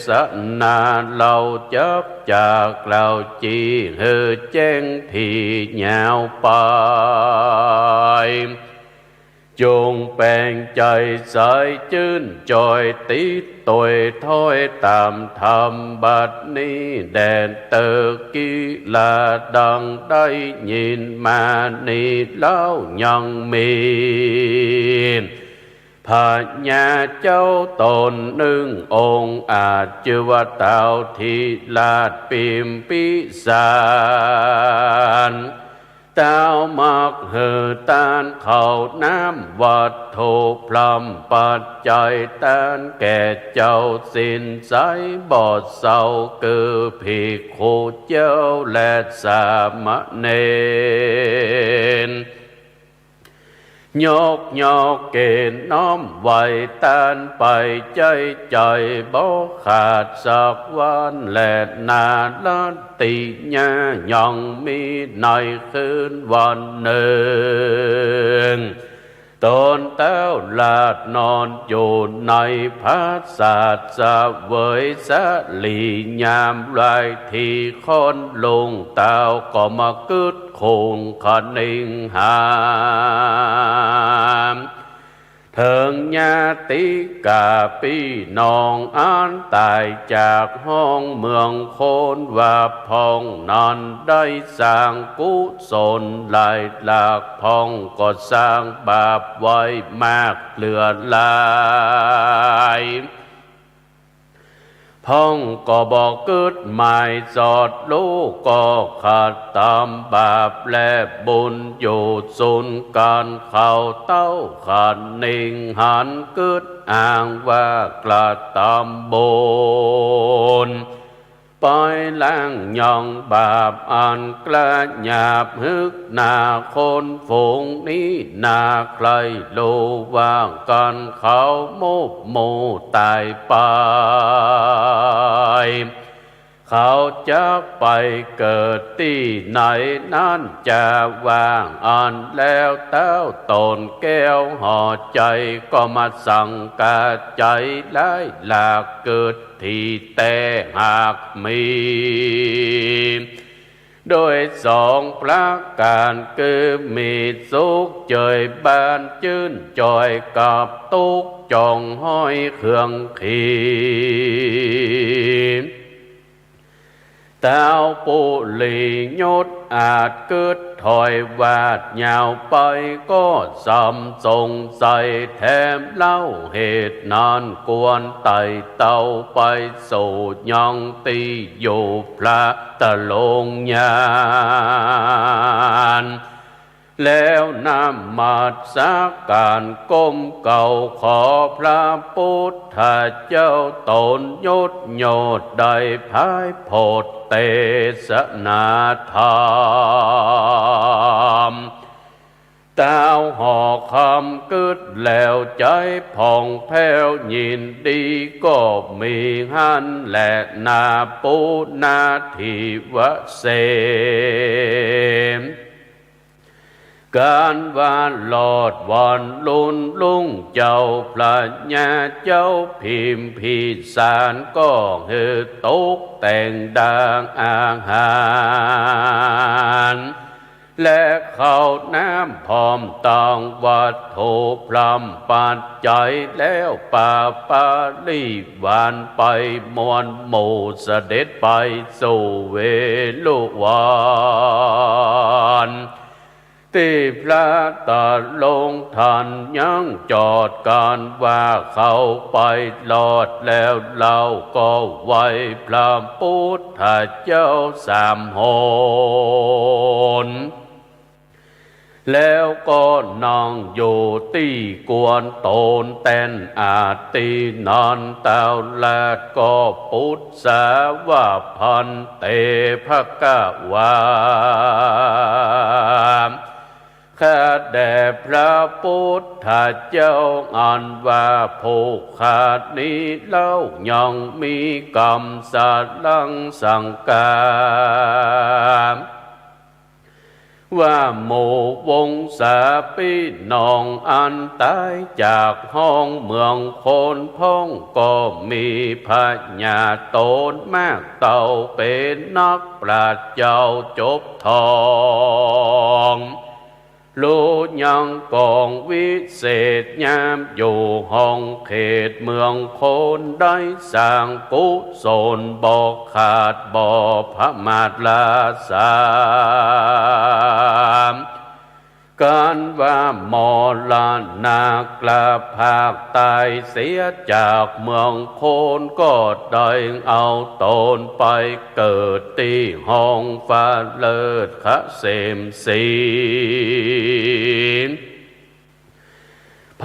สนาเราจับจากเราจีเฮือแจ้งที่ยาวไปจงแปลงใจสายจื้นจอยติดตวยถ้อยตามธรรมบัดนี้แดนเตอกีลาดังได้ยินมานี้แล้วยังมีพญาเจ้าตนหนึ่งองค์อาจชื่อว่าเต่าทีลาดปิมพิสารเต้ามักเหือตานเขาน้ำวัดโทพลัมปัจจัยตานแก่เจ้าสินใสบอดเศร้าคือภิกขุเจ้าและสามเณรยกเกณฑ์น้อมไว้ตานไปใจบ่ขาดสักวันและนาลันติญายังมีในคืนวันหนึ่งตนเต้าลาดนอนอยู่ในพระศาสเวยสลียามไรที่คนลงเต้าก็มากึดคงคนิ่งหามถึงญาติกาพี่น้องอันตายจากห้องเมืองโคนว่าพองนอนได้สร้างกุศลหลายหลากพองก็สร้างบาปไว้มากเหลือหลายพ้องก็บอกกึดหมายสอดลูกก็ขาดตามบาปและบุญอยู่สุนการเข้าเต้าขาดนิ่งหันกึดอ้างว่ากลาดตามบุญปล่อยล้างย่องบาปอันกระหยาบฮึกหน้าคนฝูงนี้หน้าใครรู้ว่ากันเขาโมตายไปเขาจะไปเกิดที่ไหนนั้นจะว่างอันแล้วเต้าตนแก้วห่อใจก็มาสั่งกาใจหลายหลากเกิดที่แต่หากมีโดยสองประการคือมีสุขเจยบานจื้นจอยกับตุกจองห้อยเครื่องขีเต้าปุลียศอาจเกิดถอยวาดยาวไปก็สำสงสัยแถมเล่าเหตุนานกวนไต่เต้าไปสู่ยังตีอยู่พระตะลงยานแล้วนำมาสักการก้มเก่าขอพระพุทธเจ้าตนยศโยดได้พายโพธเตสนาธรรมเต้าห่อคำกึดแล้วใจผ่องแผ้วยินดีก็มีหันและนาปูนาทิวเสมการวานหลอดวอนลุงเจ้าพระญาเจ้าพิมพิสารก็เฮือตกแต่งดังอาหารและเข้าน้ำพร้อมตองวัดโถพรำปัจจัยแล้วป่าปาลีวานไปมวลหมู่เสด็จไปสู่เวลุวันที่พระตาลงทันยังจอดการว่าเขาไปลอดแล้วเราก็ไหวพระพุทธเจ้าสามโหนแล้วก็นั่งอยู่ที่กวนโตนเต้นอาตีนอนเต้าแลดก็พุทธสาวาพันเตภกวาข้าแด่พระพุทธเจ้าอันว่าผู้ขาดนี้เล่ายังมีกรรมสัตว์ลังสังกา ว่าหมู่วงศาพี่น้องอันตายจากห้องเมืองโคนพ้องก็มีพญาโตนมากเต่าเป็นนักปราชญ์เจ้าจบทองรู้ยังกองวิเศษยามอยู่ห้องเขตเมืองโคนได้สร้างกุศลบอกขาดบ่อพระมาตรลาสามการว่ามรณากลาภาคตายเสียจากเมืองโคนก็ได้เอาตนไปเกิดที่ห้องฟ้าเลิศเกษมศรี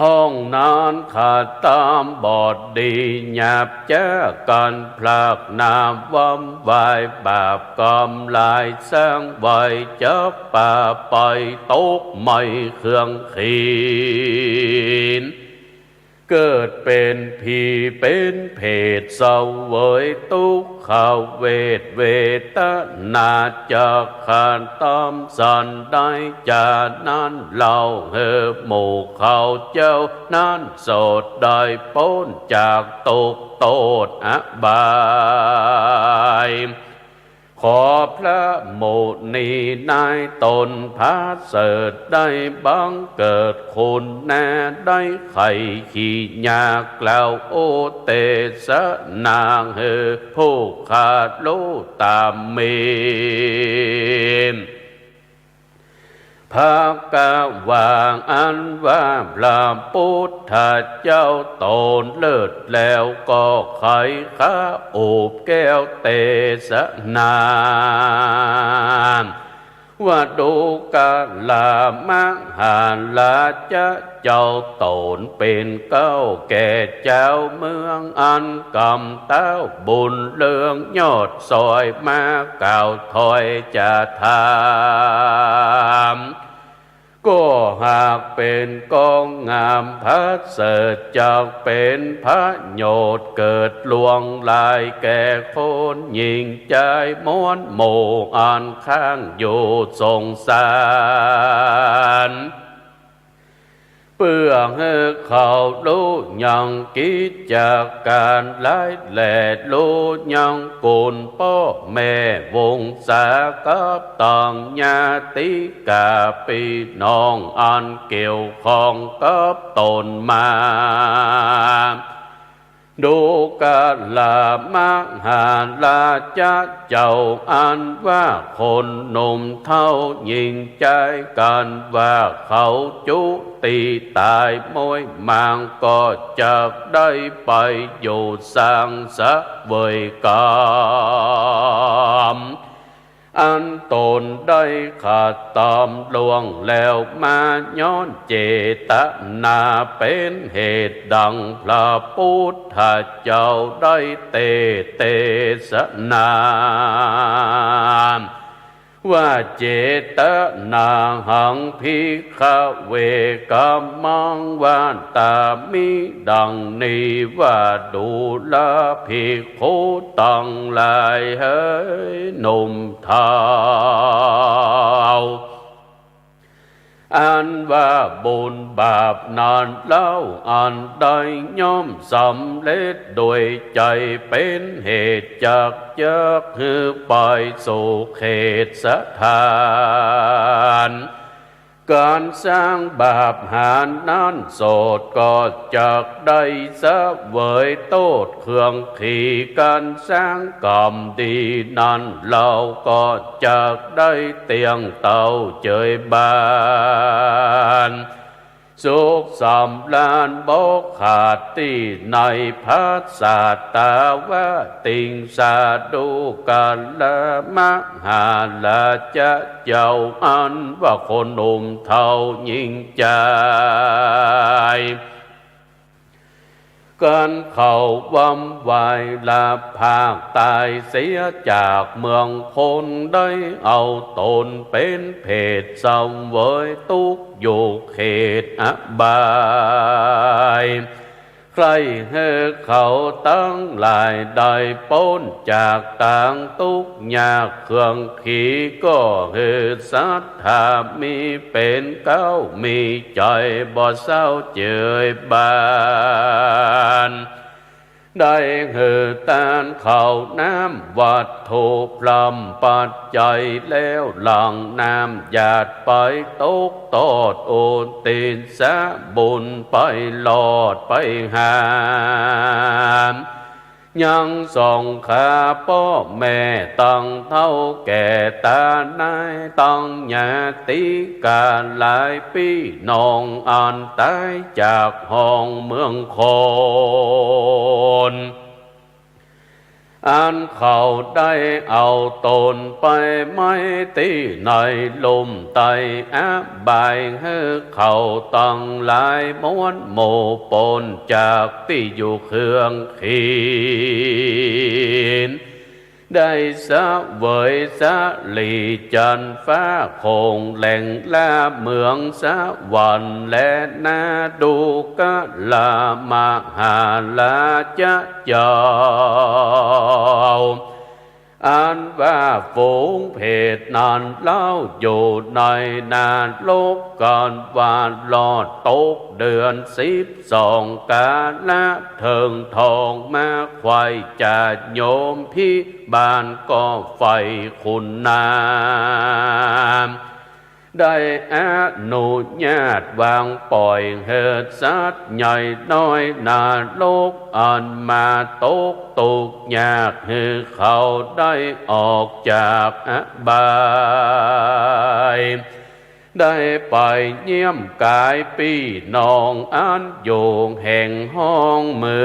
พ้องนานขาดตามบอดดีหยาบเจ้ากันพลากนาบวายบาปกรรมลายสร้างไว้จับป่าไปตกไม่เครื่องขีนเกิดเป็นผีเป็นเพศเสวยทุกขเวทเวทนาจากขันตามสันได้จานั้นเล่าเฮหมู่เขาเจ้านั้นโสดได้พ้นจากตกโตดอบายขอพระโมนีนายตนพาเสดได้บังเกิดคุณแน่ได้ไข่ขี้ยากล่าวโอเตสนางเฮผู้ขาดรู้ตามเมนภาคกาวางอันว่าพระพุทธเจ้าตนเลิศแล้วก็ไขข้าโอบแก้วเตสนามว่าดูกาลามหาลาจะเจ้าตนเป็นเก้าแก่เจ้าเมืองอันกำเต้าบุญเลืองยอดซอยมาเก่าถอยจะทำก็หากเป็นกองงามพระเสริฐจากเป็นพระโยชน์เกิดลวงลายแก่คนยิ่งใจม้วนโมอ่านข้างอยู่สงสารเพื่อให้เขารู้ยังกิจจากการไล่แหล่รู้ยังกุลพ่อแม่วงศากับต่างญาติกาพี่น้องอันเกี่ยวข้องกับตนมาดูกาลามหาลาจะเจ้าอันว่าคนหนุ่มเท่ายิ่งใจกันว่าเขาจุตีตายมวยมางก็จะได้ไปอยู่สร้างสะเวยกรรมอันตนได้ขาดตามลวงแล้วมาย้อนเจตนาเป็นเหตุดังพระพุทธเจ้าได้เตสนาว่าเจตนาหังภิกขเวกัมมังวาตามิดังนี้ว่าดูลภิกขุตั้งหลายเฮ้ยหนุ่มเทาอันว่าบุญบาปนานเล่าอันใดย่อมสำเร็จโดยใจเป็นเหตุจากคือไปสู่เขตสถานการสร้างบาปหานั้นโสดก็จากได้เสวยโทษเครื่องขี่การสร้างกรรมดีนั้นเราก็จากได้เตียงเต่าเจยบานสุขสำลานบอกขาดที่ในภาษาตาวะติงสาดูกันละมหาลาจะเจ้าอันว่าคนหนุ่มเท่ายิ่งใจการเข้าวำวายลาภาคตายเสียจากเมืองคนได้เอาตนเป็นเพศสมเวยทุกอยู่เขตอบาย ใครให้เขาตั้งหลายได้พ้นจากต่างทุกข์ยากเครื่องขีก็ให้ศรัทธามีเป็นเก้ามีใจบ่เศร้าเจยบานได้เหือตานข้าวน้ำวัดโทพรำปัจจัยแล้วหลังน้ำหยาดไปตกตอดโอนตีนสะบุญไปหลอดไปหามยังส่องขาพ่อแม่ตั้งเท่าแก่ตานายตั้งญาติกาหลายปีน้องอ่านตายจากห้องเมืองโคนอันเขาได้เอาตนไปไม่ตีในลมไตบายให้เขาตั้งหลายม้วนโมปนจากที่อยู่เครื่องขีนได้สะเวยสะลีจันฟ้าคงแหล่งลาเมืองสะวันและนาดูกะลามหาลาจะเจ้าอันว่าฝูงเพศนานเล่าอยู่ในนาโลกก่อนว่าหลอดตกเดือน12กาละเถิงทองมาควายจะโยมพี่บ้านก็ไฟคุณนามได้อนุญาตวางปล่อยเหตุสัตว์ใหญ่น้อยนาโลกอันมาตกตุกยากให้เขาได้ออกจากอบายได้ไปเยี่ยมกายพี่น้องอันอยู่แห่งห้องเมื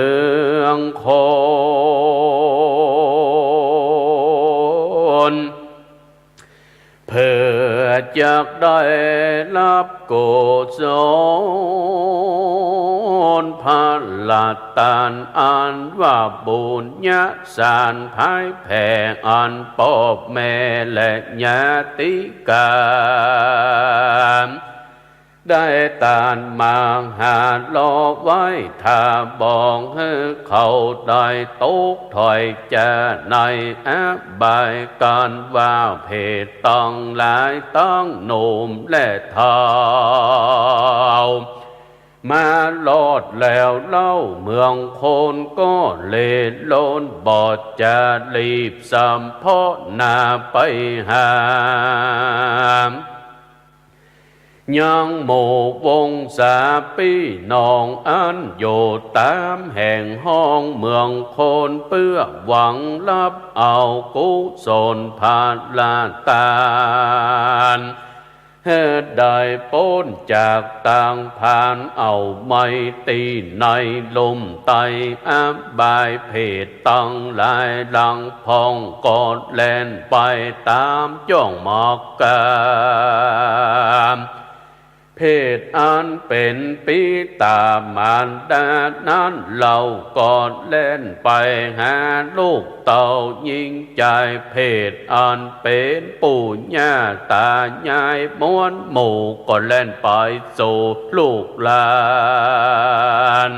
องคนเพื่อจะได้รับกุศลพลาตานอันว่าบุญญาสารภายแผ่อันปอบแม่และญาติกาได้ตานมาหาลอไว้ถ้าบอกให้เขาได้ตกถอยจะในอบายการว่าเพศต้องหลายต้องหนุ่มและเฒ่ามาลอดแล้วเล่าเมืองโคนก็เลโลนบอดจะรีบสัมพนาไปหายังหมู่วงศาพี่น้องอันอยู่ตามแห่งห้องเมืองโคนเพื่อหวังรับเอากุศลภาลาตานให้ได้พ้นจากต่างผ่านเอาไม่ตีในลมไตอบายเพศตั้งหลายหลังพองกอดแล่นไปตามจ้องหมอกกามเพศอันเป็นปิตามารดานั้นเรากอดเล่นไปหาลูกเต่ายิงใจเพศอันเป็นปู่ย่าตายายม้วนหมู่ก็เล่นไปสู่ลูกหลาน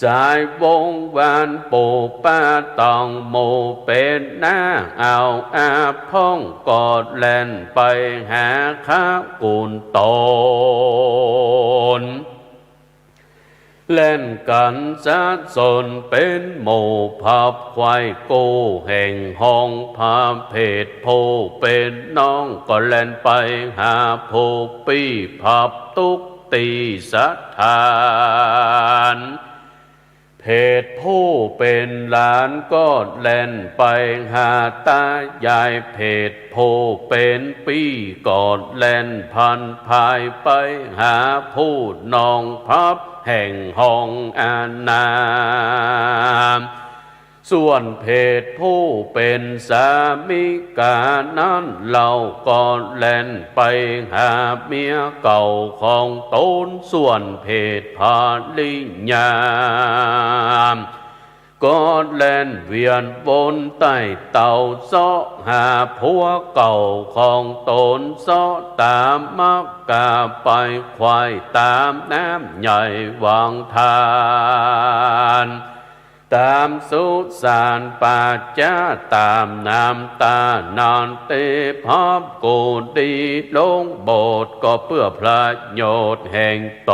สายวงวานปู่ป้าตองหมู่เป็นหน้าเอาอาพ้องกอดแล่นไปหาข้ากุลตนเล่นกันสะสนเป็นหมู่พับควายกูแห่งห้องพาเพศผู้เป็นน้องก็เล่นไปหาผู้ปี้พับตุกตีสัทธานเพศผู้เป็นหลานก็แล่นไปหาตายายเพศผู้เป็นปี้ก็แล่นพันภายไปหาผู้น้องพับแห่งห้องอาณาส่วนเพศผู้เป็นสามิกานั้นเราก็แล่นไปหาเมียเก่าของตนส่วนเพศภาลิญา ก็แล่นเวียนวนใต้เต่าซ้อหาผัวเก่าของตนซ้อตามมักกาไปควายตามน้ำใหญ่วางทานตามสุสานป่าจ้าตามน้ำตานานเตภาพกูดีลงโบสถ์ก็เพื่อพระโยชน์แห่งต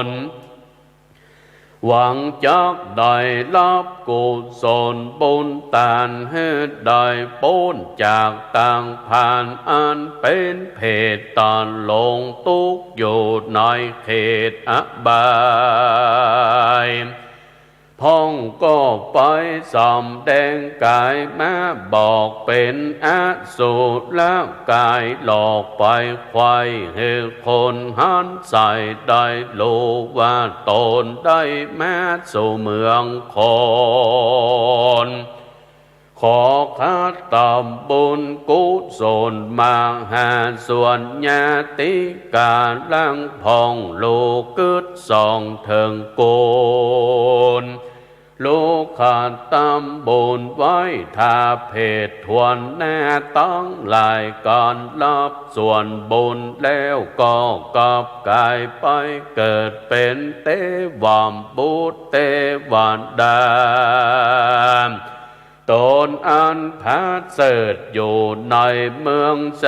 นหวังจักได้รับกุศลบุญตานให้ได้พ้นจากต่างผ่านอันเป็นเพศตานลงทุกข์อยู่ในเขตอบายพ่องก็ไปสำแดงกายมาบอกเป็นอสูรและกายหลอกไปควายให้คนหันใส่ได้รู้ว่าตนได้มาสู่เมืองคนขอข้าตามบุญกุศลมาหาส่วนญาติกาลังพองลูกกึศสองเถิงกูลลูกขาดตามบุญไว้ถ้าเพศทวนแน่ตั้งหลายการรับส่วนบุญแล้วก็กลับกายไปเกิดเป็นเทวามบุตรเทวันดาตนอันพัดเสดอยู่ในเมืองส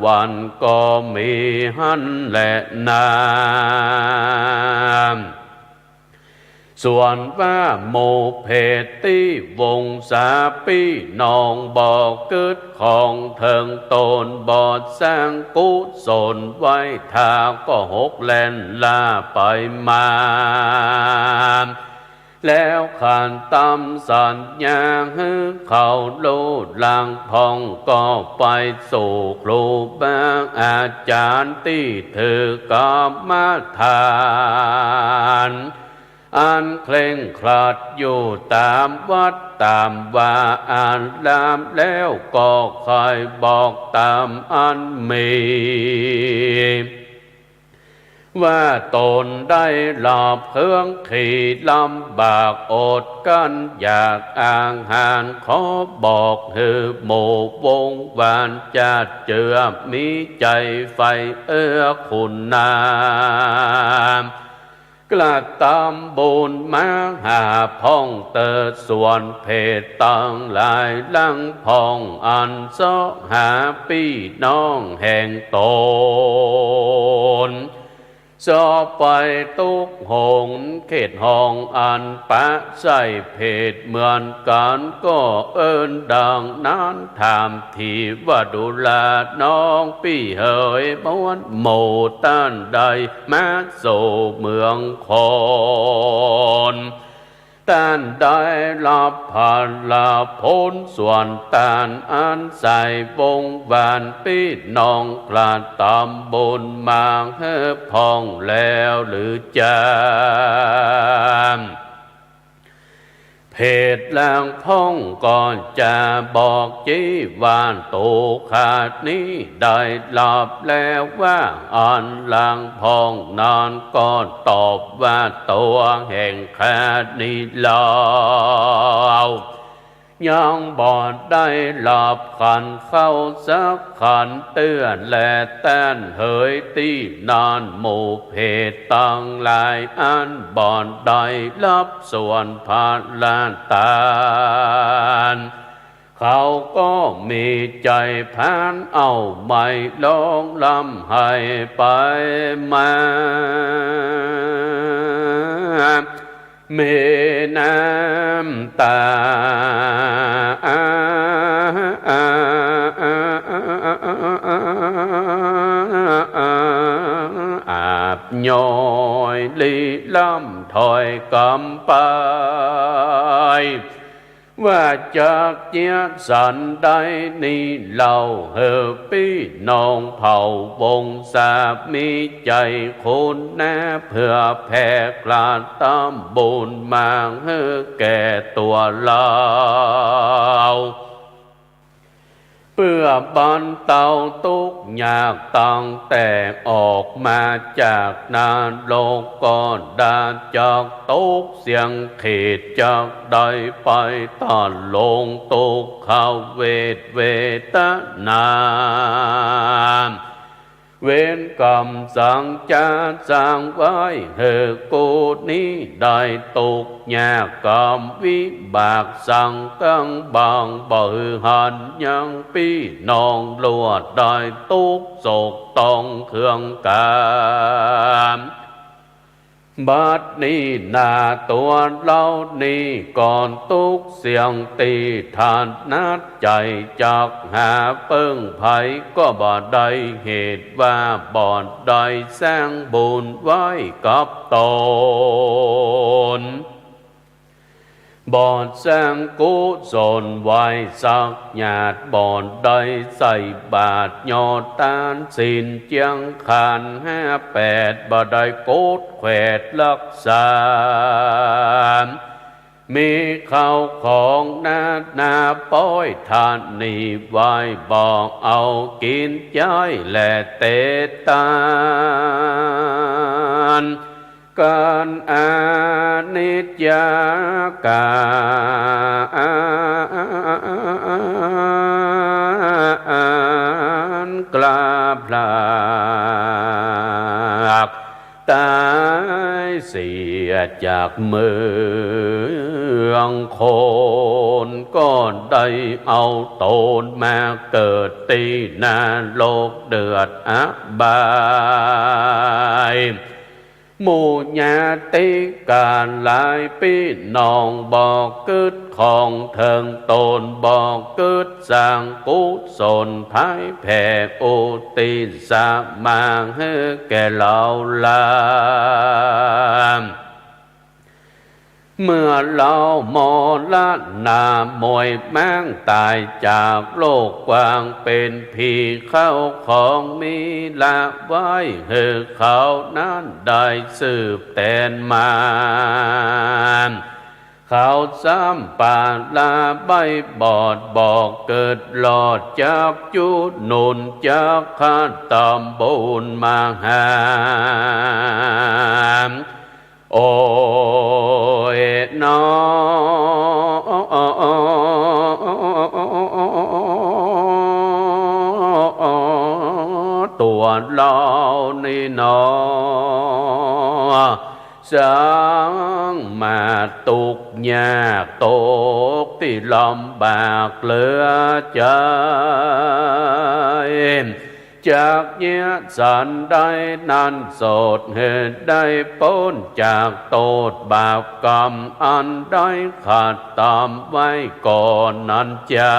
วรรค์ก็มีหันและนามส่วนว่าโมเพติวงศาปีนองบอกกึศของเถิงตนบอดสร้างกุศลไว้ทาก็หกแล่นลาไปมาแล้วขานตำสัญญาให้เขาโลดลางพองก็ไปสู่ครูบาอาจารย์ที่เธอกรรมฐานอันเคร่งครัดอยู่ตามวัดตามว่าอ่านลามแล้วก็คอยบอกตามอันมีว่าตนได้หลอบเครื่องขี่ลำบากอดกันอยากอ่างหานขอบอกให้หมู่วงวานจะเจือมีใจไฟคุณนามกระตำบุญมาหาพ่องเติดส่วนเพศต่างหลายลังพ่องอันซอหาพี่น้องแห่งตนสอไปตุกหงเขตห้องอันปะใส่เพศเหมือนกันก็เอิ้นดังนั้นถามที่ว่าดูแลน้องพี่เหยม้วนหมู่ต้านใดมาสู่เมืองคนต้านได้รับผ่านลาพ้นส่วนต้านอันใส่วงวานพี่น้องกลาดตามบุญมาให้พองแล้วหรือจามเพศแรงพ่องก่อนจะบอกจีวานตูขาดนี้ได้หลับแล้วว่าอ่อนลางพองนอนก็ตอบว่าตัวแห่งขาดนี้ลาวยังบอดได้หลับขันเข้าสักขันเตือนและแต้นเหยตีนานหมู่เพศต่างหลายอันบอดได้รับส่วนพาลานตานเขาก็มีใจพานเอาไม่ลองลำให้ไปมาเมน้ำตาอาบย้อยลีล่ำถอยกำไปว่าจากเจียสันใดนี้เล่าเฮอพี่น้องเผ่าวงศามีใจคุณแน่เพื่อแผ่กลาดตามบุญมาเฮอแก่ตัวเรา เพื่อบรรเทาทุกข์ยากตั้งแต่ออกมาจากนรกก็ได้จากทุกข์เสียงเขตจากใดไปตัดลงทุกขเวทนาเวรกรรมสังจารสร้างไว้เธอกูนี้ได้ตกยากกรรมวิบากสังกังบางบ่หันยังพี่น้องลวดได้ทุกโศกต้องเครื่องกามบัดนี้นาตัวเรานี้ก่อนทุกเสียงตีทานนัดใจจากหาเปิ้งไผก็บ่ได้เหตุว่าบ่ได้สร้างบุญไว้กับตนบ่สร้างกุศลไว้สักญาติบ่ได้ใส่บาตรยอดตานศีลเจียงคาน58บ่ได้โกดแขวดรักษามีข้าวของนาป้อยทานนี่ไว้บอกเอากินใจและเตตานการอานิจจการกลาพลากตายเสียจากเมืองคนก็ได้เอาตนมาเกิดตีนาโลกเดือดอบายหมู่ญาติการหลายพี่น้องบอกกึดของเถิงตนบอกกึดสร้างกุศลภายแผ่อุติสามาให้แก่เราลามเมื่อเรามรณามวยแม้งตายจากโลกกว้างเป็นผีเข้าของมีละไว้ให้เขานั้นได้สืบแทนมาเขาซ้ำป่าลาใบบอดบอกเกิดหลอดจากจุดนุนจากข้าตามบุญมาหาโอ้ยน้อตัวเรานี่น้อสร้างมาตุกยากตกที่ลำบากเหลือใจจากเนี้ยสันได้นันโสดเหตุได้พ้นจากโทษบาปกรรมอันได้ขาดตามไว้ก่อนนั้นจา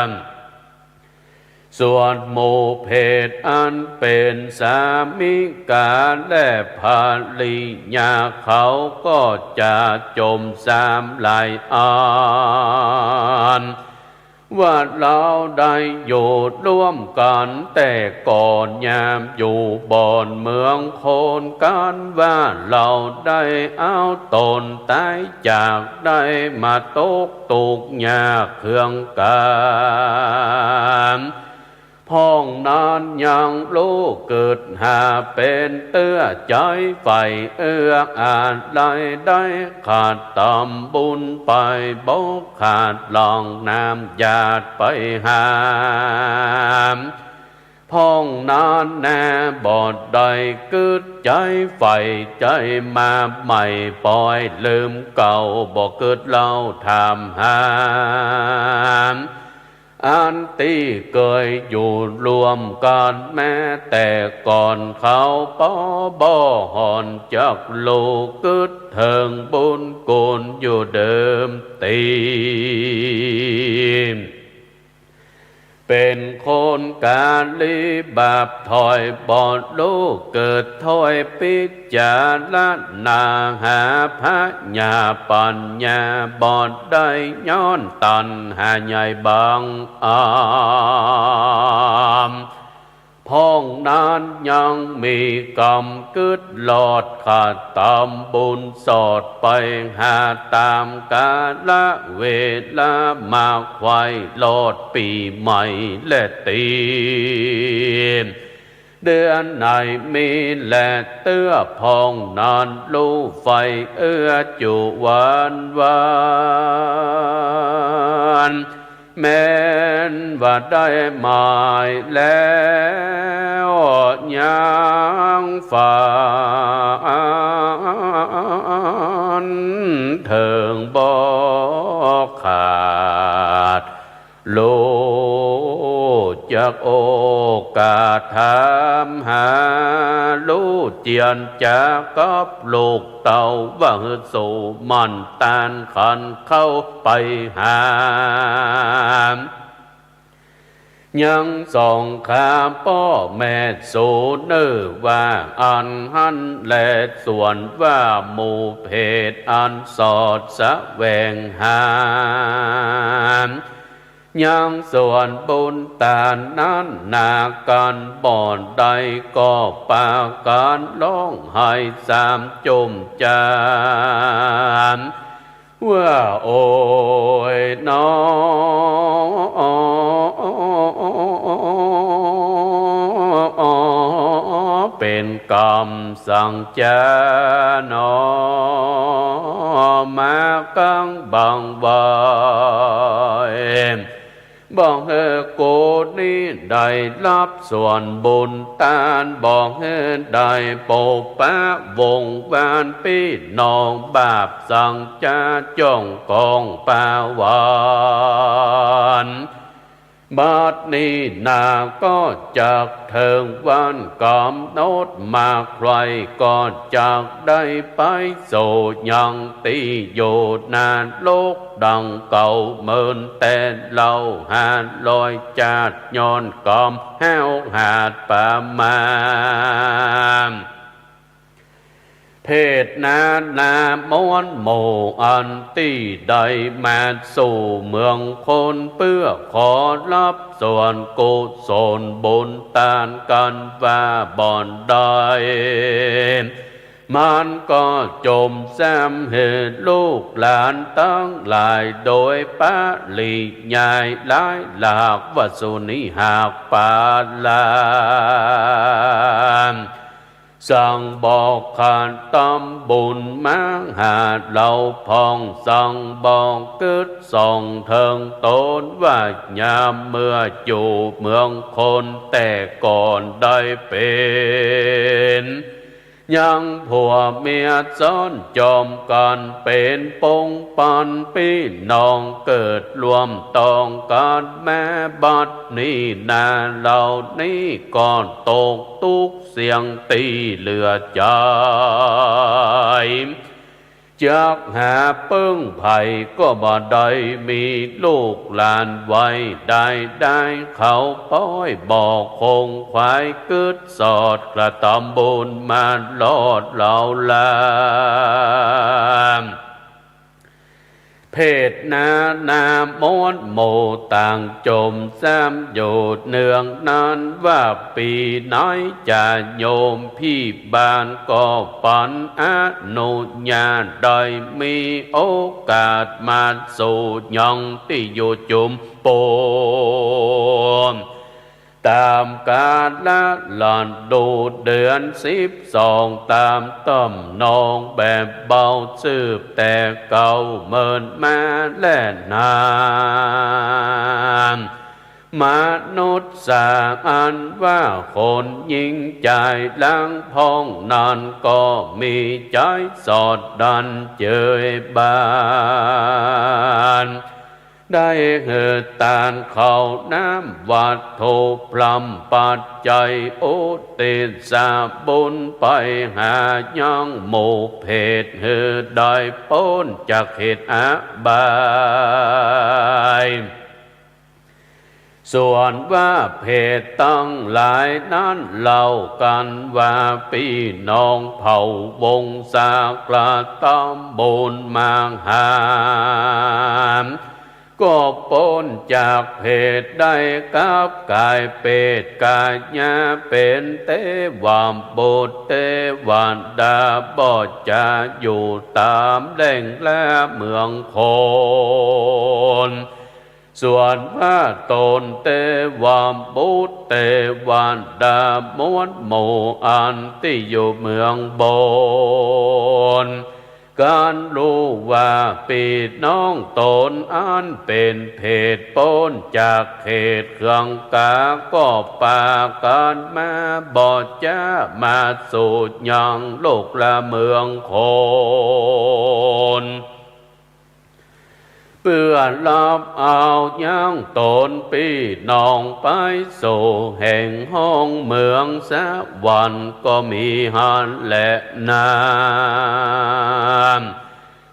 งส่วนหมู่เพศอันเป็นสามิกาและภริยาเขาก็จะจมสามหลายอันว่าเราได้อยู่ร่วมกันแต่ก่อนยามอยู่บ่อนเมืองโคนกันว่าเราได้เอาตนตายจากได้มาตกตุกยากเครื่องการพ้องนานยังรู้เกิดหาเป็นเตื้อใจไฟเอื้ออาจได้ขาดตำบุญไปบกขาดลองน้ำหยาดไปหามพ้องนานแน่บอดใดกึดใจไฟใจมาใหม่ปล่อยลืมเก่าบอกเกิดเล่าทำหามอันที่เคยอยู่รวมกันแม้แต่ก่อนเขาป้อบ่หอนจากโลกกึดเถิงบุญกุลอยู่เดิมตีเป็นคนกาลีบาปถอยบอดลูกเกิดถอยพิจารณาหาพระญาปัญญาบอดได้ย้อนตันหาใหญ่บางอามพ พ้องนั้นยังมีกรรมกึดหลอดขาดตามบุญสอดไปหาตามกาลเวลามาควายหลอดปีใหม่และตีเดือนไหนมีและเตื้อพองนานลู่ไฟเอื้อจุวันแม้นว่าได้หมายแล้วยังฝันเถิงบ่ขาดโลจากโอกาสถามหาลูกเจียนจากกับลูกเต่าว่าสู่มันตานขันเข้าไปหายังส่องข้าพ่อแม่สู่เนื้อว่าอันหันและส่วนว่าหมู่เพศอันสอดแสวงหายังส่วนบุญตานั้นนาการบ่อนใดก็ปาการร้องไห้สามจมจามว่าโอ้ยน้อเป็นกรรมสั่งจานอมากังบังบายบอกให้โกนี้ได้รับส่วนบุญตานบอกให้ได้ปกป้าวงวานพี่น้องบาปสั่งจะจ้องกองป่าวานบัดนี้นาก็จากเถิงวันกำหนดมาใครก็จากได้ไปโสยังตีโยนานโลกดังเก่าเมินแต่เล่าหาดลอยจาดย้อนกอมแห้วหาดป่ามาเพศนาม้วนโมอันที่ใดมาสู่เมืองคนเพื่อขอรับส่วนกุศลบุญตานกันว่าบ่อนใดมันก็จมแซมเหตุลูกหลานตั้งหลายโดยปาลีใหญ่หลายหลากวัสุนิหากปาลาสั่งบอกขาดตำบุญมาหาเหล่าพองสั่งบอกกึดส่องเทิงตนว่ายามเมื่ออยู่เมืองคนแต่ก่อนได้เป็นยังผัวเมียซ้อนจอมกันเป็นปงปันพี่น้องเกิดรวมต้องการแม่บัดนี้นาเหล่านี้ก่อนตกทุกเสียงตีเหลือใจจากหาเปิ้งไผ่ก็บ่ได้มีลูกหลานไว้ได้เขาป้อยบอกคงควายกึดสอดกระตำบุญมาลอดเหล่าลามเพศนาม้วนโมต่างจมแซมอยู่เนืองนั้นว่าปีไหนจะโยมพี่บ้านก็ปันอนุญาตได้มีโอกาสมาสู่ยังที่อยู่จุมโปมตามกาลละหลอนดูเดือน12ตามต้มนองแบบเบาสืบแต่เก่าเมินมาและนานมนุษย์สาอันว่าคนยิ่งใจล้างพองนั้นก็มีใจสอดดันเจยบานได้เหตุตานเขาน้ำวัดโทพรำปัจจัยโอติสาบุญไปหายังหมู่เพศเหตุได้พ้นจากเหตุอบายส่วนว่าเพศตั้งหลายนั้นเล่ากันว่าพี่น้องเผ่าวงศากระตำบุญมาหา ก็พ้นจากเพศได้กับกายเปรตกายญาเป็นเทวามบุตรเทวันดาบ่จะอยู่ตามแหล่งและเมืองคนส่วนพระตนเทวามบุตรเทวันดามวลหมู่อันที่อยู่เมืองบนการรู้ว่าปีน้องตนอันเป็นเพศพ้นจากเขตเครื่องกาก็ปากันมาบ่จะมาสู่ยังโลกละเมืองคนเพื่อรับเอายังตนพี่น้องไปสู่แห่งห้องเมืองสวรรค์ก็มีหันและนาม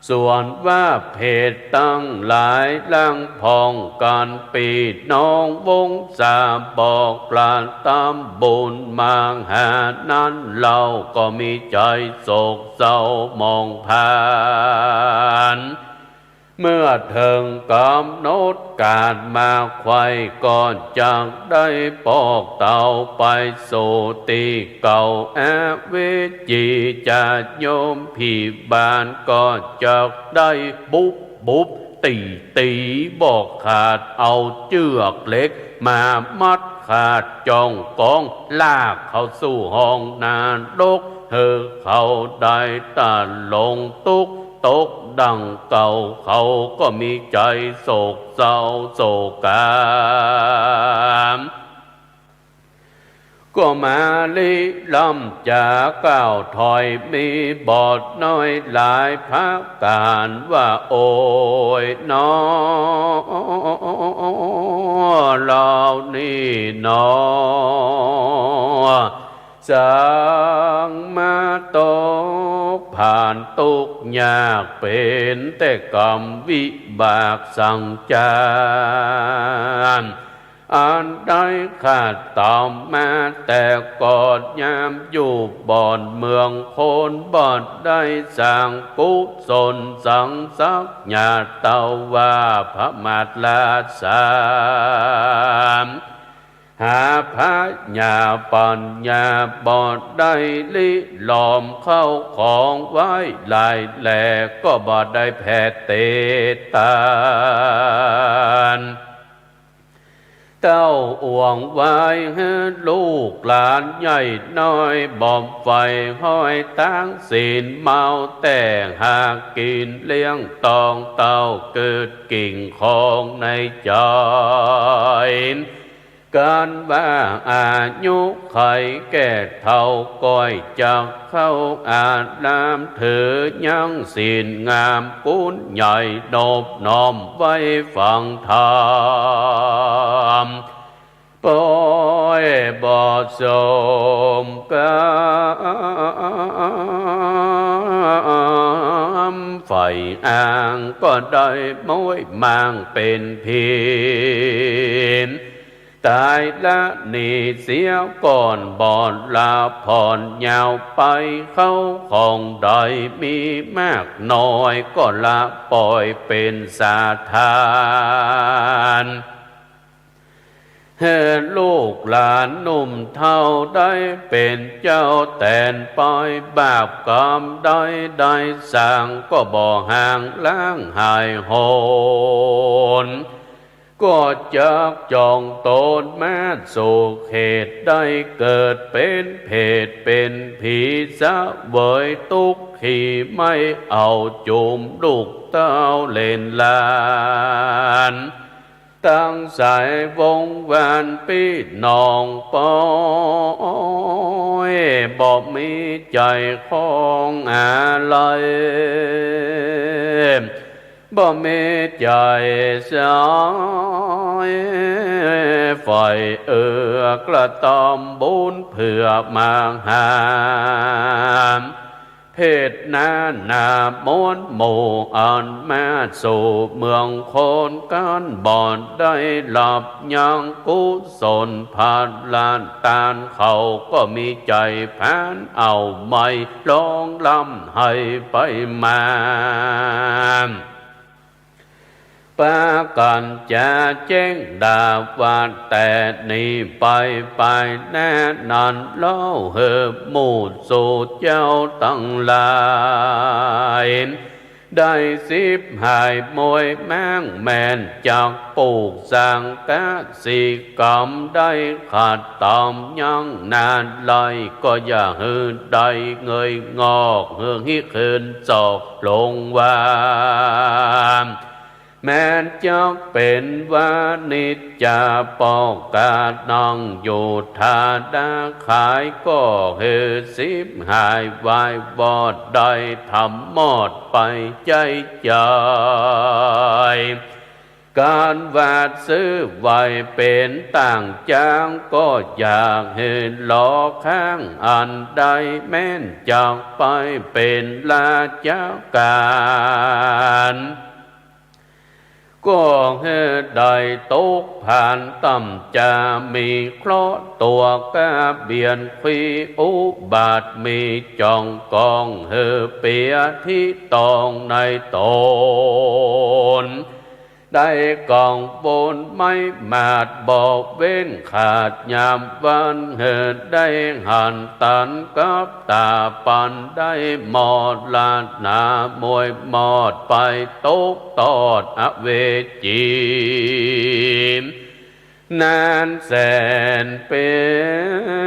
ส่วนว่าเพศตั้งหลายลังพองกันปีน้องวงศาบอกกลานตามบุญมางหานั้นเราก็มีใจโศกเศร้ามองผ่านเมื่อถึงกำหนดการมาไขว้ก่อนจากได้ปอกเต่าไปสู่ตีเก่าเวจีจะโยมพี่บ้านก็จากได้บุบตีบอกขาดเอาเชือกเล็กมามัดขาดจองกองลากเข้าสู่ห้องนารกเธอเขาได้ตาลงตุกตกดังเก่าเขาก็มีใจโศกเศร้าโศกามก็มาลิลำจากก้าวถอยมีบอดน้อยหลายพักการว่าโอ้ยน้อเรานี่น้อสังมาตกผ่านตุกยากเป็นแต่กรรมวิบากสังจารอันได้ขาดตามมาแต่ก่อนยามอยู่บ่อนเมืองโคนบ่อนได้สร้างกุศลสังสักญาเตาว่าพระมาตรลาสามหาพระญาปัญญาบอดได้ลิหลอมเข้าของไว้ลายแหลก็บอดได้แผ่เตตานเต้าอ่วงไว้ให้ลูกหลานใหญ่น้อยบอมไฟห้อยตั้งศีลเมาแต่หากินเลี้ยงตองเต้าเกิดกิ่งของในใจการว่าอายุไขแก่เท่าก้อยจักเข้าอาบน้ำถือยังศีลงามกุญใหญ่โนบน้อมไว้ฟังธรรมปอยบอดสมกามไฟอ่างก็ได้ม้วยมางเป็นพินตายละนี่เสียก่อนบ่อนลาผ่อนยาวไปเข้าของใดมีมากน้อยก็ละปล่อยเป็นสาทานให้ลูกหลานหนุ่มเท่าได้เป็นเจ้าแตนปล่อยบาปกรรมได้สร้างก็บ่ห่างล้างหายโหนก็จักจองตนมาสู่เขตได้เกิดเป็นเพศเป็นผีสะเวยทุกข์ขี่ไม่เอาจุมลูกเต้าเล่นลานตั้งสายวงแหวนพี่น้องปอยบอกมีใจของอะไรบ่มีใจสายไฟกระตอมบุญเพื่อมาหาเพศนามนหมู่อันมาสู่เมืองโคนกันบ่อนได้หลับยังกุศลผ่านลานตานเขาก็มีใจแผนเอาไม่ลองลำให้ไปมา ปากันจะแจ้งดาว่าแต่นี้ไปแน่นอนเล่าเหือหมู่สู่เจ้าตั้งหลายได้สิบหายมวยแมงแมนจากปลูกสร้างกะสิกรรมได้ขาดตอมยังนานลอยก็อย่าหือได้เงยงอกเฮืองฮิคืนจอกลงวามแม้จะเป็นวานิจจะปอกกาดนองอยู่ทาดาขายก็เฮือสิบหายวายบอดได้ทำหมดไปใจใจการวาดซื้อไว้เป็นต่างจางก็อยากเห็นหลอกข้างอันใดแม้นจากไปเป็นลาเจ้าการก็ให้ได้ตกผ่านต่ำจะมีเคราะห์ตัวกาเบียนคุยอุบาทมีจองกองเฮเปียที่ตองในตนได้กองบนไม่มาดบอกเว้นขาดยามวันเหตุได้หันตันกับตาปันได้หมอดลาดหนามวยหมอดไปตกตอดอเวจีนานแสนเป็น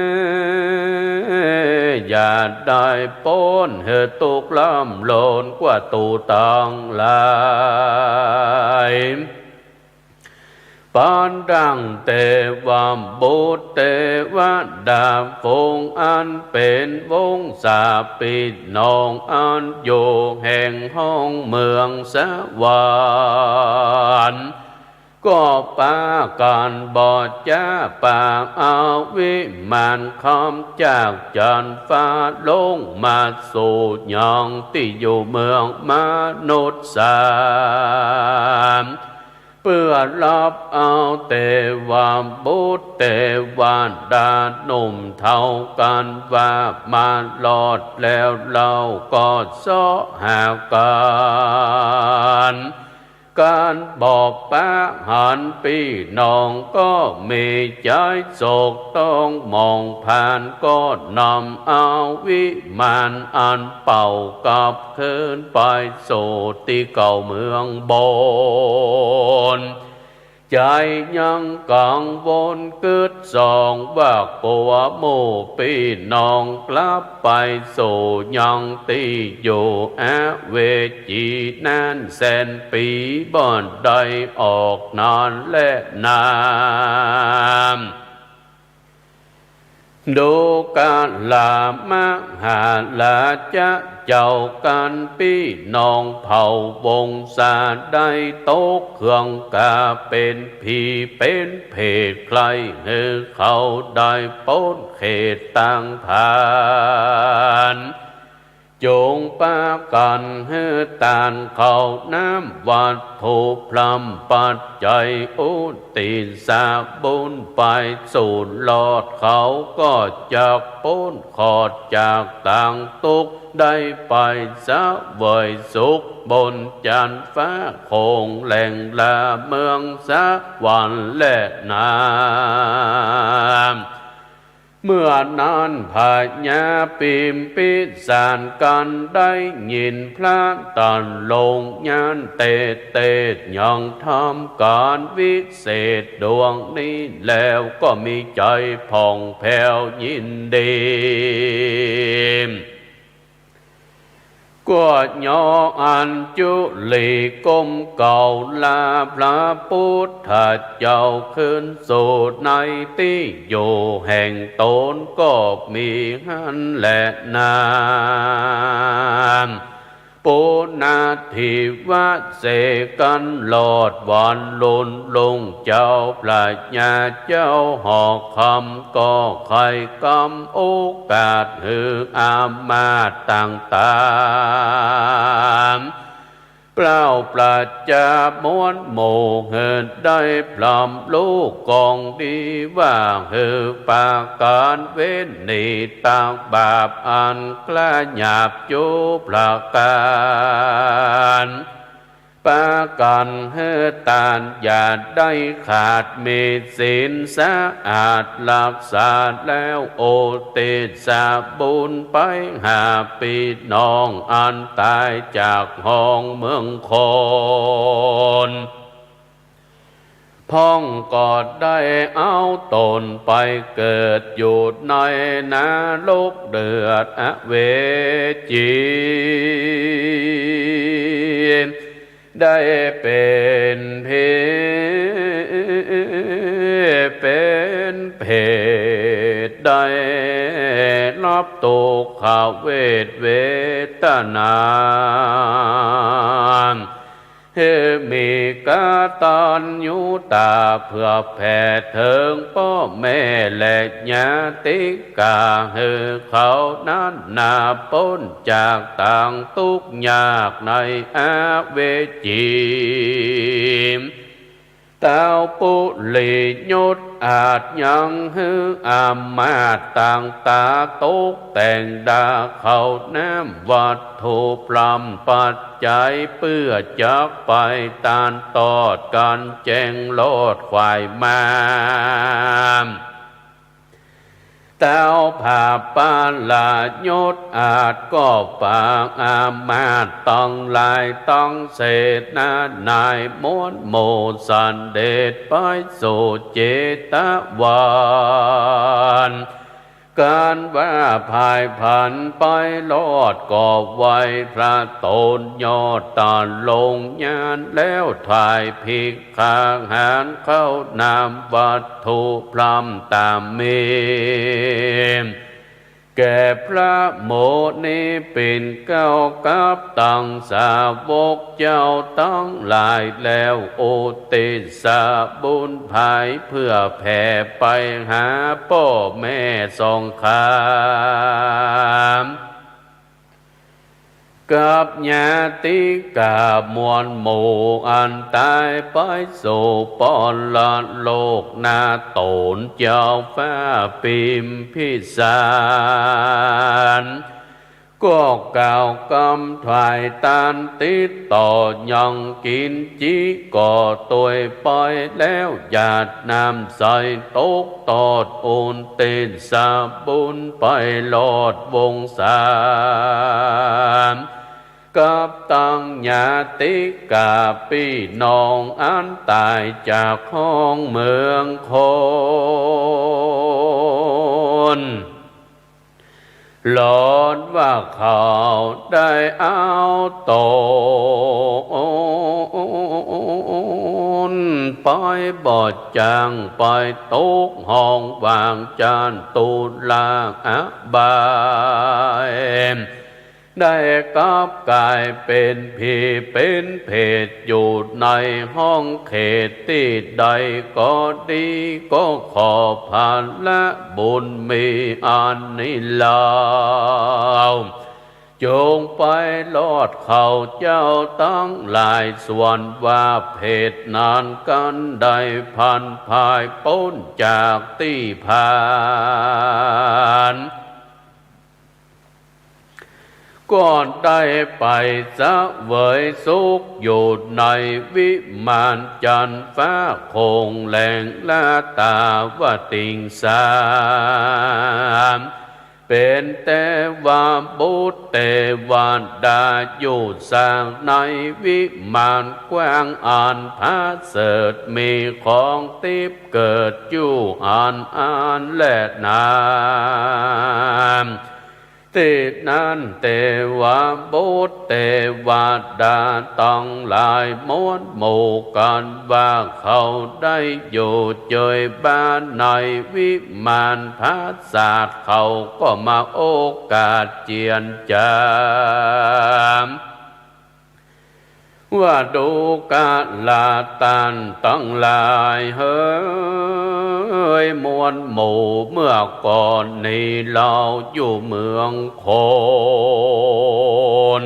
อย่าได้ป้นเหตุตุกล้ำโลนกว่าตูตังลายปานดังเตวามบุตรเตวดาฟงอันเป็นวงศาปินองอันอยู่แห่งห้องเมืองสวรรค์ก็ปาการบอดจ้าปากเอาวิมานคำจากจันฟ้าลงมาสู่ยองที่อยู่เมืองมนุษย์สามเพื่อรับเอาเตวามบุตรเตวาดาหนุ่มเท่ากันว่ามาหลอดแล้วเราก็ซ้อหากันการบอกปะหันพี่น้องก็มีใจโศกต้องมองผ่านก็นำเอาวิมานอันเป่ากับคืนไปสู่ที่เก่าเมืองบนใจยังกังวลกึดสองว่าปัวหมู่พี่น้องกลับไปสู่ยังที่อยู่อาเวจีนานแสนปีบ่อนใดออกนอนและนามดูการลามหาลาจะเจ้ากันพี่น้องเผ่าวงศาได้โตเครื่องกาเป็นผีเป็นเพศใครเฮือเขาได้พ้นเขตต่างผ่านจงปากันเฮือตานเขาน้ำวัดถูกพรำปัจจัยอุติสาบุญไปสู่หลอดเขาก็จากพ้นขอดจากต่างทุกได้ไปสะเวยสุขบนจันฟ้าคงแหล่งละเมืองสะวันและน้ำเมื่อนานพาญาปิมปิสานกันได้ยินพระตันลงญาณเตยังทำการวิเศษดวงนี้แล้วก็มีใจผ่องแผ้วยินดีก็ยออัญจุลีก้มเก่าลาพระพุทธเจ้าขึ้นสู่ในที่อยู่แห่งตนก็มีหันและนามปุนาทิวะเสกันหลอดวันลุนลงเจ้าปราชญาเจ้าหอกคำก็ใครกำโอกาสหืออามาตต่างเปล่าปราชญามวลหมู่เหตุได้พรำลูกกองดีว่าหือปาการเว้นนิตางบาปอันกล้าหยาบจูประการ ปากันเฮตานอย่าได้ขาดมีศีลสะอาดรักษาแล้วโอเตสาบุญไปหาปีน้องอันตายจากห้องเมืองคนพ้องกอดได้เอาตนไปเกิดอยู่ในนรกเดือดอเวจีได้เป็นเพศได้รับตุกขเวทนามีกตัญญูตาเพื่อแผ่เถิงพ่อแม่และญาติกาเขานั้นนาพ้นจากต่างทุกข์ยากในอเวจีเต้าปุลิยุตอาจยังอามาตต่างตาตกแต่งดาเขาน้ำวัตถุพรำปัจจัยเพื่อจักไปตานตอดกันแจ้งโลดควายมาเต้าผ่าปาลายศอาจก็ปางอามาตต้องลายต้องเศษนานายม้วนโมสันเดชไปสู่เจตวันการว่าภายผันไปลอดก่อไว้พระตนยอดตาลงญาณแล้วถ่ายภิกขาหารเข้านามวัตถุพรำตามเมแก่พระโมนีเป็นเก้ากับตังสาวกเจ้าตั้งหลายแล้วโอติสาบุญภายเพื่อแผ่ไปหาพ่อแม่สองขามกับญาติกามวลหมู่อันตายไปสู่ปรโลกนาโตนเจ้าฟ้าปิมพิสารก็กล่าวกำถวายตานติดต่อยังกินจีก่อตัวปล่อยแล้วหยาดน้ำใสตกตอดอุนตินสาบุญไปลอดวงสามกับตังญาติกาพี่น้องอันตายจากห้องเมืองคนหลอนว่าเขาได้เอาตนไปบอดจางไปตกห้องวางจานตูลางอบายได้กลับกลายเป็นผีเป็นเพศอยู่ในห้องเขตที่ใดก็ดีก็ขอผ่านและบุญมีอันนี้ลาวจงไปลอดเขาเจ้าตั้งหลายส่วนว่าเพศนานกันได้พันภายพ้นจากที่ผ่านก่อนได้ไปเสวยสุขอยู่ในวิมานจันทร์ฟ้าคงแหลงละตาวติงสามเป็นแต่ว่าบุตรแต่วานดาอยู่สร้างในวิมานกว้างอ่านพาเสดมีของทิพย์เกิดอยู่อ่านและนามตินั้นเตวะบุตรเตวะดาต้องหลายม้วนหมู่กันว่าเขาได้อยู่เจยบ้านในวิมานพัสสาทเขาก็มาโอกาสเจียนจามว่าดูกาลาตันตั้งหลายเฮ้ยมวลหมู่เมื่อก่อนนี้เราอยู่เมืองโคน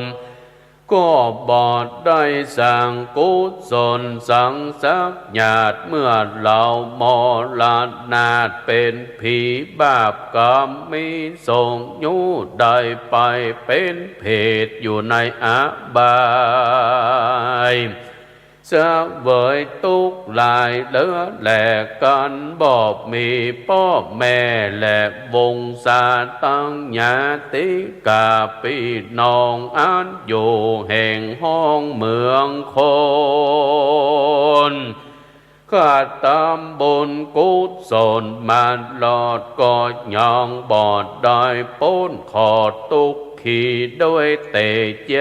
ก็บอดได้สั่งกุศลสังสักญาติเมื่อเรามรณาเป็นผีบาปกรรมมีทรงอยู่ได้ไปเป็นเพศอยู่ในอบายเสวยทุกข์หลายเหลือแหลกกันบอกมีพ่อแม่และวงศาตั้งญาติกาพี่น้องอันอยู่แห่งห้องเมืองคนข้าตามบุญกุศลมาหลอดก็ยองบอดได้พ้นขอทุกข์ขีด้วยเตจ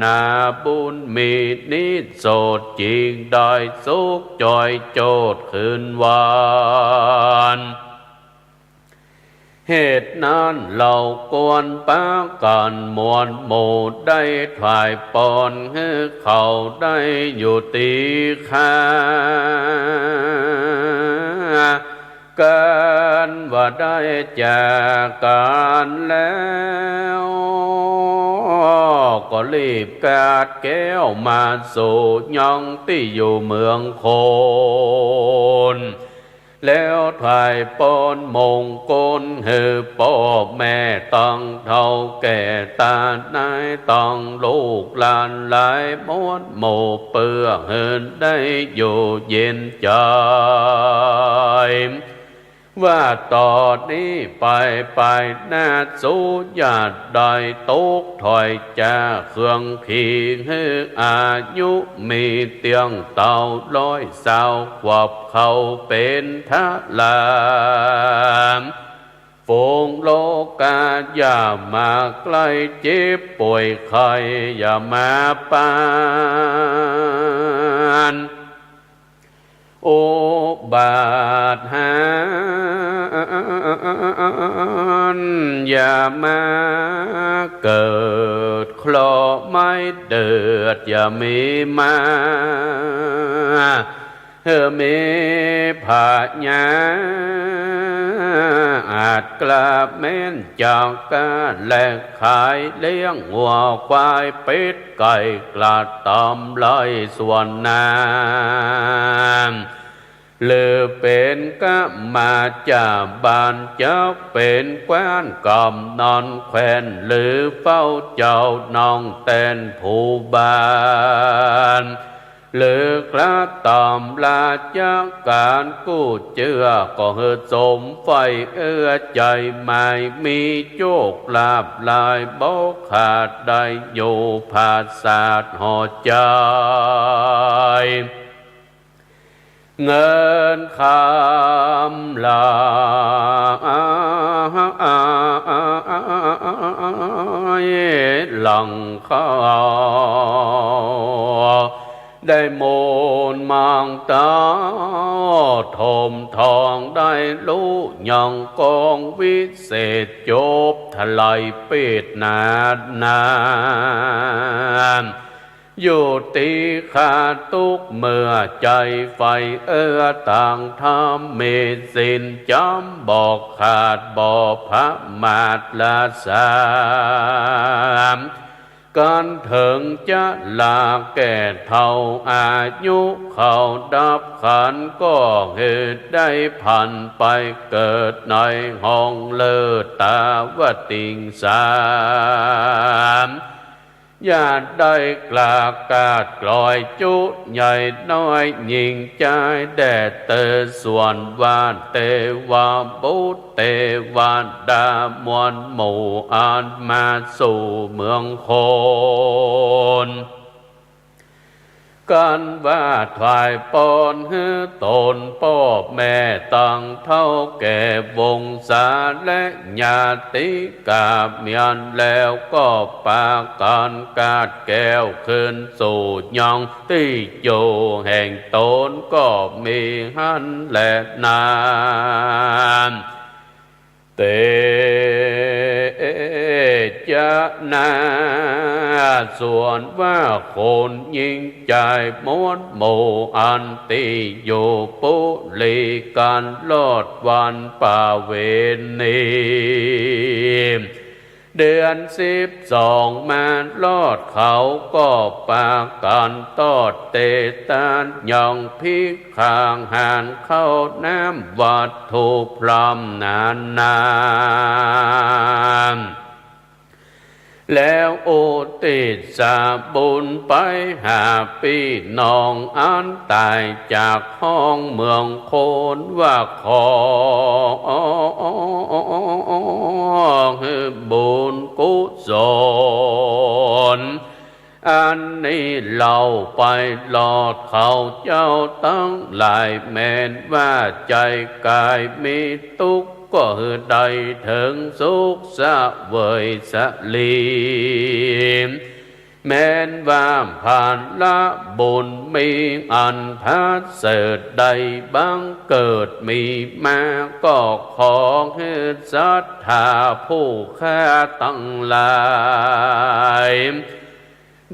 นาบุญมีนิโสดจริงได้สุขจอยโจดคืนวานเหตุนั้นเราควรปากันมวลหมู่ได้ถ่ายปอนให้เขาได้อยู่ตีค่ากันว่าได้จากกันแล้วก็รีบกาดแก้วมาสู่ย่องที่อยู่เมืองโคนแล้วถ่ายปนมงคลให้พ่อแม่ต้องเท่าแก่ตานายต้องลูกหลานหลายม้วนหมู่เปื้อเหินได้อยู่เย็นใจว่าต่อนี้ไปนาสูญาติได้ตกถอยจากเครื่องขีให้อายุมีเตียงเต่าร้อยสาวขวบเขาเป็นทะลามฝงโลกาอย่ามาใกล้เจ็บป่วยใครอย่ามาปานโอบาทหานอย่ามาเกิดคลอไม่เดือดอย่ามีมามีผาญาอาจกลับเม้นจากการแลกขายเลี้ยงวัวควายเป็ดไก่กลาดตอมลอยส่วนน้ำหรือเป็นก็มาจากบ้านเจ้าเป็นแคว้นกำนอนแควนหรือเฝ้าเจ้าน้องเต้นผู้บ้านหรือกระตอมลาจากการกู้เจือก็เหตุสมไฟใจไม่มีโชคลาภลายบอกขาดได้อยู่ภาษาหอใจเงินคำลาหลังข้าได้โมนมังตาทมทองได้รู้ยังกองวิเศษจบทลายเป็ดนาอยู่ตีขาดทุกเมื่อใจไฟต่างทำเมสินจำบอกขาดบอกพระมาตละสามการถึงจะลาแก่เท่าอายุเขาดับขันก็เหตุได้พันไปเกิดในห้องเลิศตาวติงสามญาติได้กลากาดกลอยจุใหญ่น้อยยิงใจแด่เตส่วนวานเตวาบุตเตวานดามวนหมู่อ่านมาสู่เมืองโคนกันว่าถวายปอนให้ตนพ่อแม่ตั้งเท่าแก่วงศาและญาติกาเมียนแล้วก็ปาการกาดแก้วขึ้นสู่ยองที่อยู่แห่งตนก็มีหันและนามเตจะนาส่วนว่าคนยิ่งใจมดหมู่อันติอยู่ปุลีการลอดวันป่าเวณี เดือน12มาลอดเขาก็ปากกันตอดเตตานยองพิกขางหานเข้าน้ำวัดถูกพรำนานแล้วโอติสาบุญไปหาพี่น้องอันตายจากห้องเมืองโคนว่าขอบุญกุศลอันนี้เราไปหลอดเขาเจ้าตั้งหลายแม้นว่าใจกายมีทุกข์ก็ได้ถึงสุขสะเวยสะลีมแม้นว่าผ่านละบุญมีอันพัดเสดใดบังเกิดมีมาก็ขอให้ศรัทธาผู้ข้าตั้งหลาย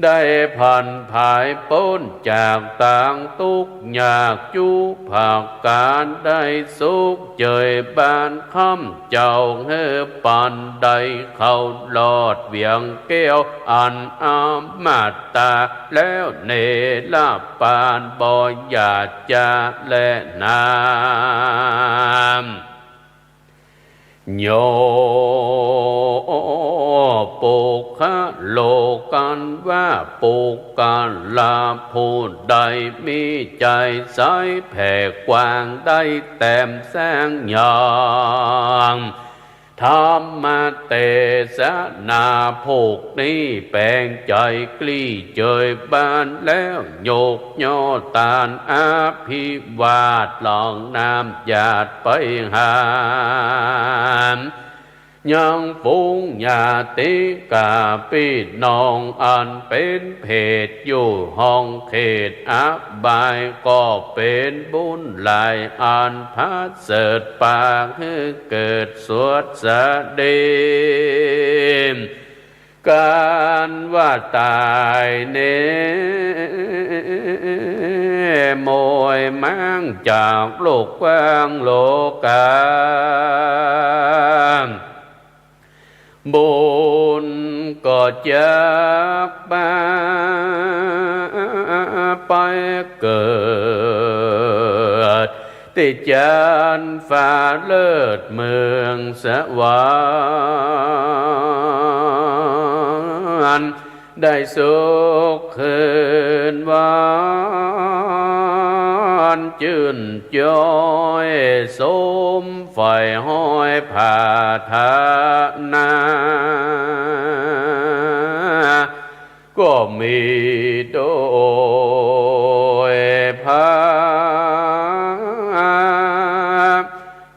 ได้ผ่านภายพ้นจากต่างทุกข์ยากจุภาคการได้สุขเจยบานคำเจ้าให้ปันใดเข้าลอดเวียงแก้วอันอามาตาแล้วเนลาปานบ่อยาจะและนามโยปุคะโลกันว่าปุกันลาผู้ใดมีใจใสแผ่กว้างได้แต้มแสงอย่างธรรมเตสนาผูกนี้แปลงใจกลี้เจยบานแล้วโยกย่อตานอาภิวาทหลองน้ำหยาดไปหามยังปุงญาติกาพี่น้องอันเป็นเพศอยู่ห้องเขตอบายก็เป็นบุญหลายอันพัดเสดปากให้เกิดสวดสะเดมการว่าตายเนโมยมั่งจากโลกกว้างโลกาบุญก็จากบ้าไปเกิดที่จันฟ้าเลิศเมืองสวรรค์ได้สุขคืนวันจื่นจอยสมไฟห้อยผ่าทานาก็มีโดยพาก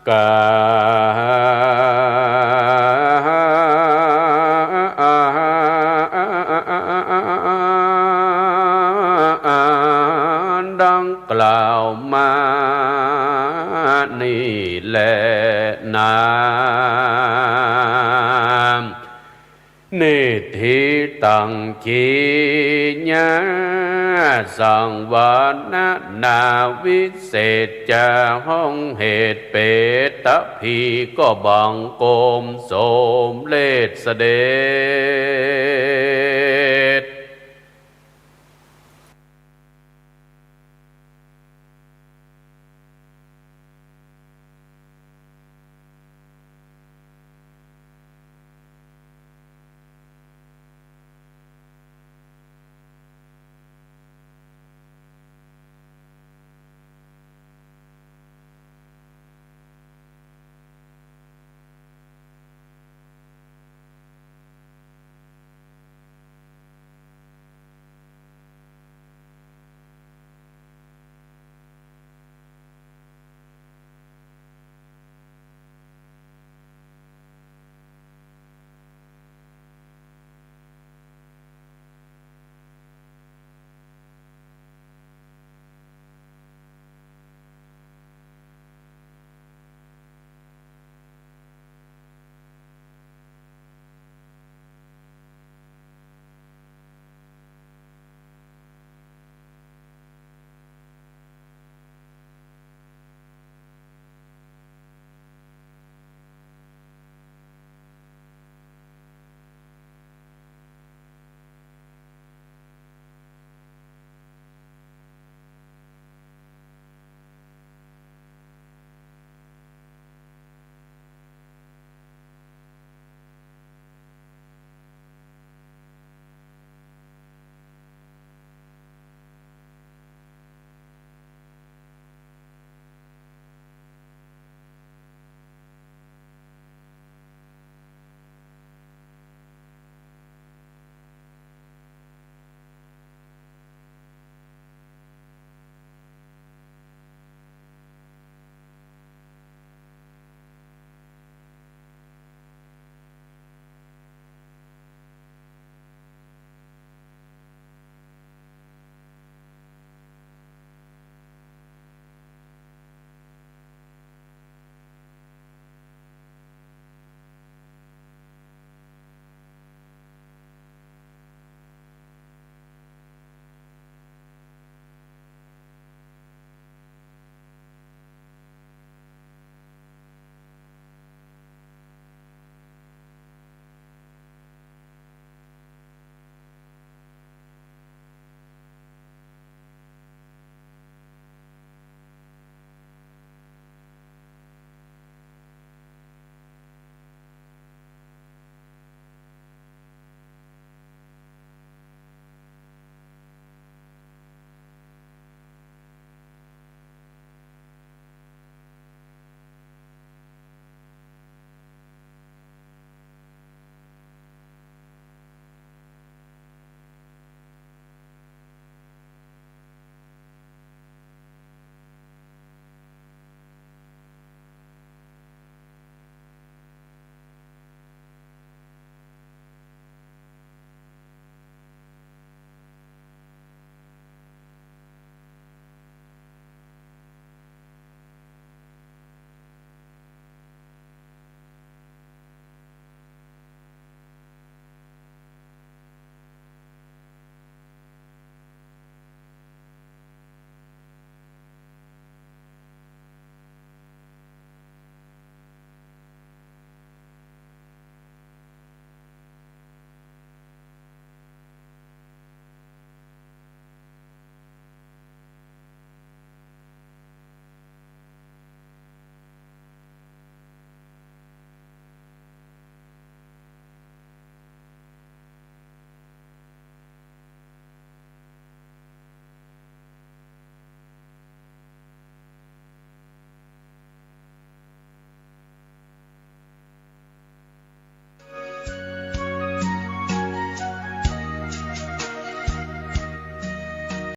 ดังกล่าวมานี่แหละนานิธิตังขีญาสังวานะนาวิเศษจาห้องเหตุเปตพีก็บังโกมโสมเลศเสด